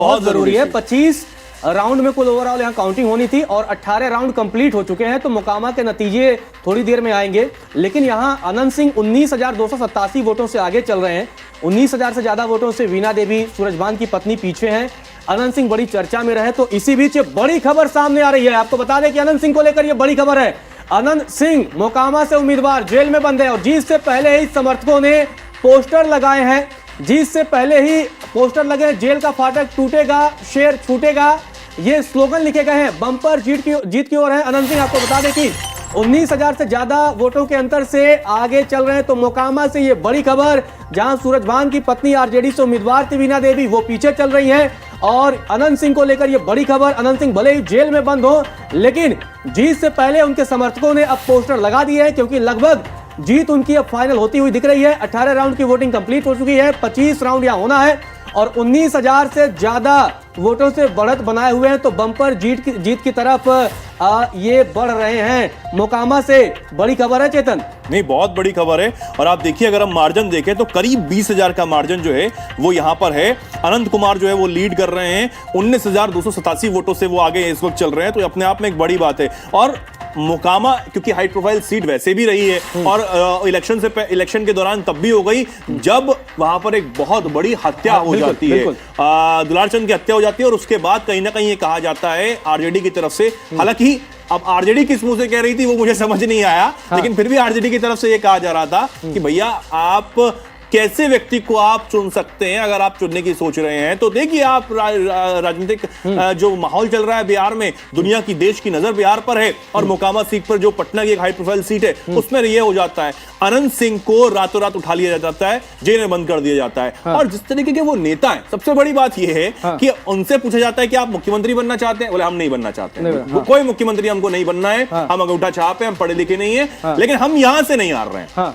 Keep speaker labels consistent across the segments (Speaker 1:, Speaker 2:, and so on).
Speaker 1: बहुत जरूरी है। 25 राउंड में कुल ओवरऑल यहाँ काउंटिंग होनी थी और 18 राउंड कंप्लीट हो चुके हैं, तो मोकामा के नतीजे थोड़ी देर में आएंगे। लेकिन यहाँ अनंत सिंह 19,287 वोटों से आगे चल रहे हैं। 19,000 से ज्यादा वोटों से वीणा देवी सूरजभान की पत्नी पीछे हैं। अनंत सिंह बड़ी चर्चा में रहे, तो इसी बीच बड़ी खबर सामने आ रही है। आपको बता दें कि अनंत सिंह को लेकर यह बड़ी खबर है। अनंत सिंह मोकामा से उम्मीदवार जेल में बंद है और जीत से पहले ही समर्थकों ने पोस्टर लगाए हैं। जीत से पहले ही पोस्टर लगे, जेल का फाटक टूटेगा, शेर छूटेगा, ये स्लोगन लिखे गए हैं। बम्पर जीत की ओर है अनंत सिंह। आपको बता दें कि 19,000 से ज्यादा वोटों के अंतर से आगे चल रहे हैं। तो मोकामा से ये बड़ी खबर, जहां सूरजभान की पत्नी आरजेडी से उम्मीदवार थी वीणा देवी, वो पीछे चल रही है। और अनंत सिंह को लेकर ये बड़ी खबर, अनंत सिंह भले ही जेल में बंद हो, लेकिन जीत से पहले उनके समर्थकों ने अब पोस्टर लगा दिए हैं, क्योंकि लगभग जीत उनकी अब फाइनल होती हुई दिख रही है। 18 राउंड की वोटिंग कंप्लीट हो चुकी है, 25 राउंड यहां होना है और 19,000 से ज्यादा वोटों से बढ़त बनाए हुए हैं। तो बम्पर जीत की तरफ ये बढ़ रहे हैं। मोकामा से बड़ी खबर है चेतन।
Speaker 2: नहीं, बहुत बड़ी खबर है। और आप देखिए, अगर हम मार्जिन देखें तो करीब 20,000 का मार्जिन जो है वो यहां पर है। अनंत कुमार जो है वो लीड कर रहे हैं, 19,287 वोटों से वो आगे इस वक्त चल रहे हैं। तो अपने आप में एक बड़ी बात है। और मोकामा क्योंकि हाई प्रोफाइल सीट वैसे भी रही है और इलेक्शन के दौरान तब भी हो गई जब वहां पर एक बहुत बड़ी हत्या हो जाती है, दुलारचंद की हत्या हो जाती है। और उसके बाद कहीं ना कहीं ये कहा जाता है आरजेडी की तरफ से, हालांकि अब आरजेडी किस मुंह से कह रही थी वो मुझे समझ नहीं आया, लेकिन फिर भी आरजेडी की तरफ से ये कहा जा रहा था कि भैया आप कैसे व्यक्ति को आप चुन सकते हैं अगर आप चुनने की सोच रहे हैं। तो देखिए, आप राजनीतिक जो माहौल चल रहा है बिहार में, दुनिया की देश की नजर बिहार पर है और मोकामा सीट पर जो पटना की एक हाई प्रोफाइल सीट है उसमें ये हो जाता है, अनंत सिंह को रातों रात उठा लिया जाता है, जेल में बंद कर दिया जाता है। और जिस तरीके के वो नेता है, सबसे बड़ी बात यह है कि उनसे पूछा जाता है कि आप मुख्यमंत्री बनना चाहते हैं, बोले हम नहीं बनना चाहते, कोई मुख्यमंत्री हमको नहीं बनना है, हम अंगूठा छाप है, हम पढ़े लिखे नहीं है, लेकिन हम यहां से नहीं हार रहे हैं,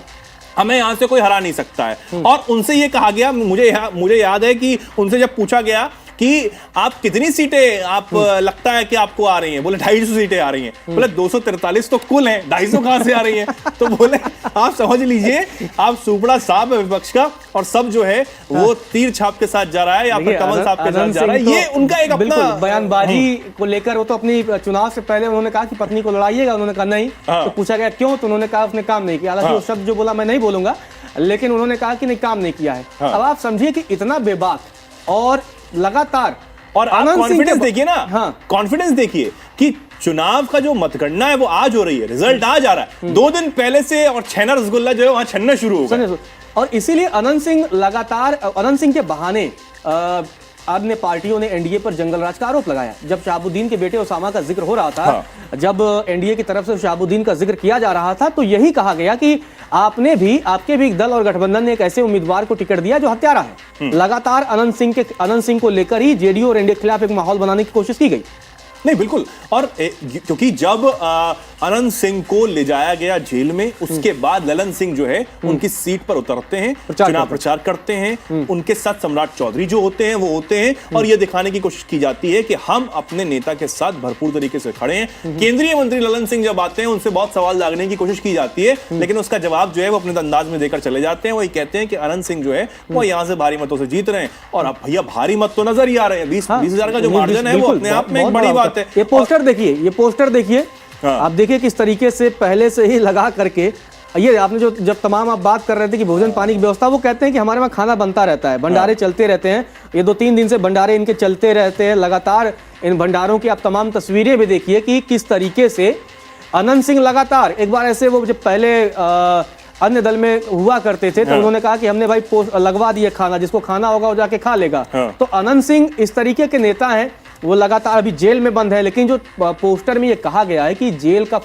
Speaker 2: हमें यहां से कोई हरा नहीं सकता है। और उनसे ये कहा गया, मुझे याद है कि उनसे जब पूछा गया कि आप कितनी सीटें आप लगता है कि आपको आ रही हैं, बोले 250 सीटें आ रही हैं। बोले 243 तो कुल हैं, 250 कहां से आ रही हैं? तो बोले आप समझ लीजिए, आप सुपड़ा साहब है विपक्ष का और सब जो है वो तीर छाप के साथ जा रहा है या फिर कमल साहब के साथ जा रहा है। ये उनका एक अपना
Speaker 1: बयानबाजी को लेकर, वो तो अपनी चुनाव से पहले उन्होंने कहा कि पत्नी को लड़ाइएगा, उन्होंने कहा नहीं। तो पूछा गया क्यों, तो उन्होंने कहा उसने काम नहीं किया। हालांकि वो शब्द जो बोला मैं नहीं बोलूंगा, लेकिन उन्होंने कहा कि नहीं, काम नहीं किया है। अब आप समझिए कि इतना बेबाक और लगातार, और
Speaker 2: कॉन्फिडेंस देखिए ना, कॉन्फिडेंस देखिए कि चुनाव का जो मतगणना है वो आज हो रही है, रिजल्ट आज आ रहा है। 2 दिन पहले से और छेना रसगुल्ला जो है वहां छन्ना शुरू हो गया।
Speaker 1: और इसीलिए अनंत सिंह लगातार, अनंत सिंह के बहाने अन्य पार्टियों ने एनडीए पर जंगल राज का आरोप लगाया। जब शहाबुद्दीन के बेटे उसामा का जिक्र हो रहा था, जब एनडीए की तरफ से शहाबुद्दीन का जिक्र किया जा रहा था, तो यही कहा गया कि आपके भी दल और गठबंधन ने एक ऐसे उम्मीदवार को टिकट दिया जो हत्यारा है। लगातार अनंत सिंह को लेकर ही जेडीयू और एनडीए के खिलाफ एक माहौल बनाने की कोशिश की गई।
Speaker 2: नहीं, बिल्कुल। और क्योंकि जब अनंत सिंह को ले जाया गया जेल में, उसके बाद ललन सिंह जो है उनकी सीट पर उतरते हैं, चुनाव प्रचार करते हैं, उनके साथ सम्राट चौधरी जो होते हैं वो होते हैं और यह दिखाने की कोशिश की जाती है कि हम अपने नेता के साथ भरपूर तरीके से खड़े हैं। केंद्रीय मंत्री ललन सिंह जब आते हैं, उनसे बहुत सवाल लागने की कोशिश की जाती है, लेकिन उसका जवाब जो है वो अपने अंदाज में देकर चले जाते हैं। वही कहते हैं कि अनंत सिंह जो है वो यहां से भारी मतों से जीत रहे हैं। और अब भैया भारी मत तो नजर ही आ रहे हैं, 20,000 का जो मार्जिन है वो अपने आप में एक बड़ी बात है।
Speaker 1: ये पोस्टर देखिए, आप देखिए किस तरीके से पहले से ही लगा करके, ये आपने जो जब तमाम आप बात कर रहे थे कि भोजन पानी की व्यवस्था, वो कहते हैं कि हमारे वहाँ खाना बनता रहता है, भंडारे चलते रहते हैं। ये 2-3 दिन से भंडारे इनके चलते रहते हैं लगातार। इन भंडारों की आप तमाम तस्वीरें भी देखिए कि किस तरीके से अनंत सिंह लगातार, एक बार ऐसे वो जब पहले अन्य दल में हुआ करते थे तो उन्होंने कहा कि हमने भाई लगवा दिया खाना, जिसको खाना होगा वो जाके खा लेगा। तो अनंत सिंह इस तरीके के नेता हैं, वो लगातार अभी जेल में बंद है, लेकिन जो पोस्टर में ये कहा गया है कि जेल का